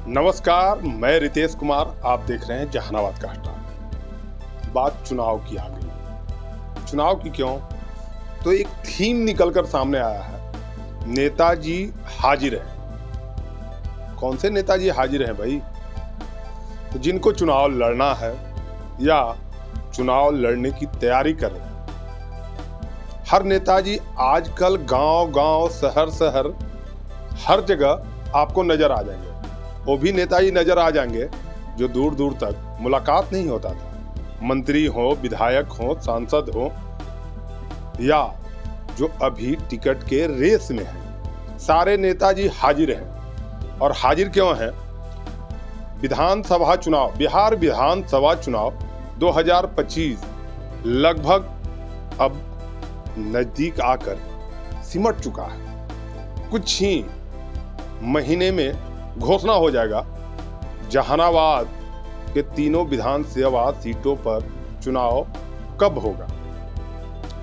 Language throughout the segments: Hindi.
नमस्कार, मैं रितेश कुमार। आप देख रहे हैं जहानाबाद का स्टार। बात चुनाव की आ गई। चुनाव की क्यों? तो एक थीम निकलकर सामने आया है, नेताजी हाजिर हैं। कौन से नेताजी हाजिर हैं भाई? तो जिनको चुनाव लड़ना है या चुनाव लड़ने की तैयारी कर रहे हैं। हर नेताजी आजकल गांव-गांव, शहर-शहर, हर जगह आपको नजर आ जाएंगे। वो भी नेताजी नजर आ जाएंगे जो दूर दूर तक मुलाकात नहीं होता था। मंत्री हो, विधायक हो, सांसद हो, या जो अभी टिकट के रेस में हैं, सारे नेताजी हाजिर हैं। और हाजिर क्यों हैं? विधानसभा चुनाव, बिहार विधानसभा चुनाव 2025 लगभग अब नजदीक आकर सिमट चुका है। कुछ ही महीने में घोषणा हो जाएगा जहानाबाद के तीनों विधानसभा सीटों पर चुनाव कब होगा।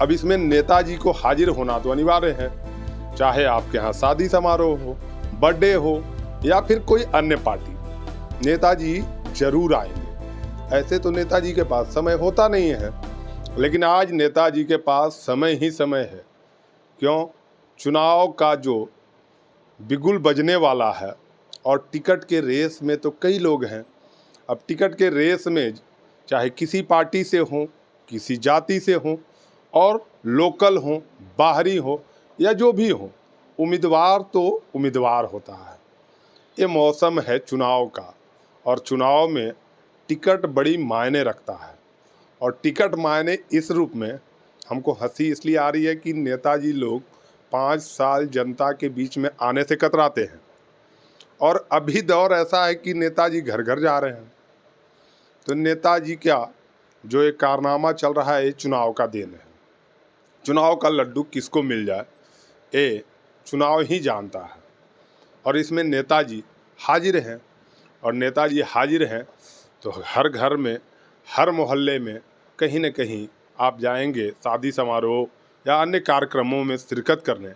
अब इसमें नेताजी को हाजिर होना तो अनिवार्य है, चाहे आपके यहाँ शादी समारोह हो, बर्थडे हो या फिर कोई अन्य पार्टी, नेताजी जरूर आएंगे। ऐसे तो नेताजी के पास समय होता नहीं है, लेकिन आज नेताजी के पास समय ही समय है। क्यों? चुनाव का जो बिगुल बजने वाला है और टिकट के रेस में तो कई लोग हैं। अब टिकट के रेस में चाहे किसी पार्टी से हो, किसी जाति से हो, और लोकल हो, बाहरी हो या जो भी हो, उम्मीदवार तो उम्मीदवार होता है। ये मौसम है चुनाव का, और चुनाव में टिकट बड़ी मायने रखता है। और टिकट मायने इस रूप में हमको हंसी इसलिए आ रही है कि नेताजी लोग 5 साल जनता के बीच में आने से कतराते हैं, और अभी दौर ऐसा है कि नेताजी घर घर जा रहे हैं। तो नेताजी क्या, जो एक कारनामा चल रहा है, ये चुनाव का देन है। चुनाव का लड्डू किसको मिल जाए, ये चुनाव ही जानता है। और इसमें नेताजी हाजिर हैं, और नेताजी हाजिर हैं तो हर घर में, हर मोहल्ले में कहीं न कहीं आप जाएंगे शादी समारोह या अन्य कार्यक्रमों में शिरकत करने,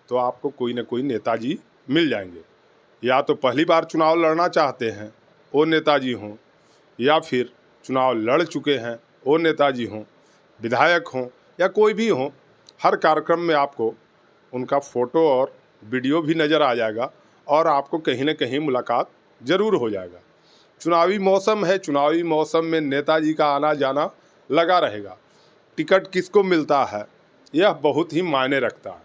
तो आपको कोई न कोई नेताजी मिल जाएंगे। या तो पहली बार चुनाव लड़ना चाहते हैं वो नेताजी हों, या फिर चुनाव लड़ चुके हैं वो नेताजी हों, विधायक हों या कोई भी हों, हर कार्यक्रम में आपको उनका फ़ोटो और वीडियो भी नज़र आ जाएगा, और आपको कहीं न कहीं मुलाकात ज़रूर हो जाएगा। चुनावी मौसम है, चुनावी मौसम में नेताजी का आना जाना लगा रहेगा। टिकट किसको मिलता है यह बहुत ही मायने रखता है।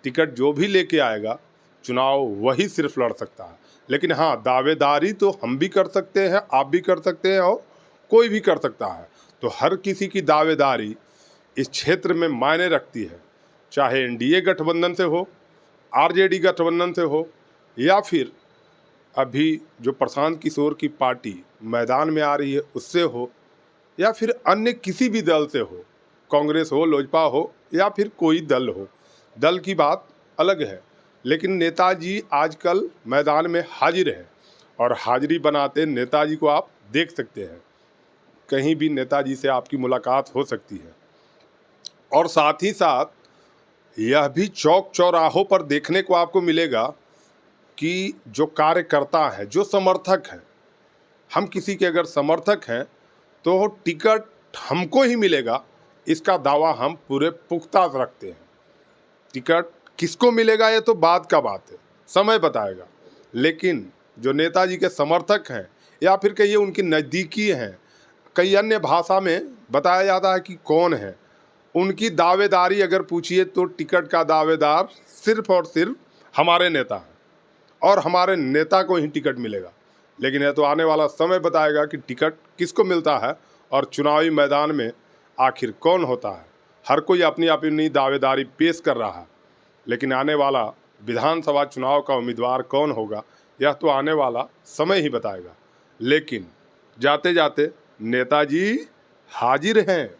टिकट जो भी लेके आएगा, चुनाव वही सिर्फ लड़ सकता है। लेकिन हाँ, दावेदारी तो हम भी कर सकते हैं, आप भी कर सकते हैं, और कोई भी कर सकता है। तो हर किसी की दावेदारी इस क्षेत्र में मायने रखती है, चाहे एनडीए गठबंधन से हो, आरजेडी गठबंधन से हो, या फिर अभी जो प्रशांत किशोर की पार्टी मैदान में आ रही है उससे हो, या फिर अन्य किसी भी दल से हो, कांग्रेस हो, लोजपा हो या फिर कोई दल हो। दल की बात अलग है, लेकिन नेताजी आजकल मैदान में हाजिर है, और हाजिरी बनाते नेताजी को आप देख सकते हैं। कहीं भी नेताजी से आपकी मुलाकात हो सकती है। और साथ ही साथ यह भी चौक चौराहों पर देखने को आपको मिलेगा कि जो कार्यकर्ता है, जो समर्थक है, हम किसी के अगर समर्थक हैं तो टिकट हमको ही मिलेगा, इसका दावा हम पूरे पुख्ता रखते हैं। टिकट किसको मिलेगा ये तो बाद का बात है, समय बताएगा। लेकिन जो नेताजी के समर्थक हैं, या फिर कहिए उनकी नज़दीकी हैं, कई अन्य भाषा में बताया जाता है कि कौन है, उनकी दावेदारी अगर पूछिए तो टिकट का दावेदार सिर्फ और सिर्फ हमारे नेता हैं, और हमारे नेता को ही टिकट मिलेगा। लेकिन यह तो आने वाला समय बताएगा कि टिकट किसको मिलता है, और चुनावी मैदान में आखिर कौन होता है। हर कोई अपनी अपनी दावेदारी पेश कर रहा है, लेकिन आने वाला विधानसभा चुनाव का उम्मीदवार कौन होगा यह तो आने वाला समय ही बताएगा। लेकिन जाते जाते नेताजी हाजिर हैं।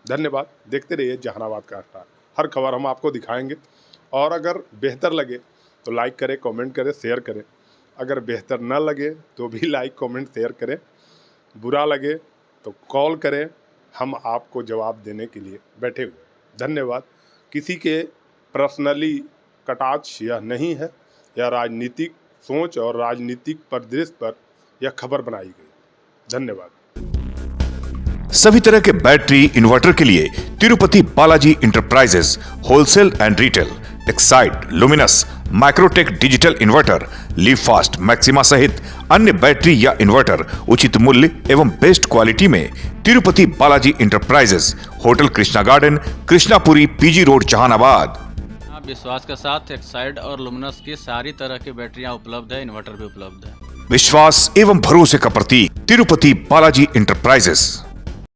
धन्यवाद। देखते रहिए जहानाबाद का स्टार। हर खबर हम आपको दिखाएंगे, और अगर बेहतर लगे तो लाइक करें, कमेंट करें, शेयर करें। अगर बेहतर न लगे तो भी लाइक, कमेंट, शेयर करें। बुरा लगे तो कॉल करें, हम आपको जवाब देने के लिए बैठे हुए। धन्यवाद। किसी के पर्सनली कटाक्ष यह नहीं है, यह राजनीतिक सोच और राजनीतिक परिदृश्य पर यह खबर बनाई गई। धन्यवाद। सभी तरह के बैटरी इन्वर्टर के लिए Tirupati Balaji enterprises wholesale and retail, Exide, luminous, Microtek digital inverter, leave fast, maxima सहित अन्य बैटरी या इन्वर्टर उचित मूल्य एवं बेस्ट क्वालिटी में Tirupati Balaji enterprises, hotel Krishna garden, Krishnapuri, PG road, Jehanabad. विश्वास के साथ एक्साइड और लुमिनस की सारी तरह की बैटरियां उपलब्ध है, इन्वर्टर भी उपलब्ध है। विश्वास एवं भरोसे का प्रतीक तिरुपति बालाजी इंटरप्राइजेस।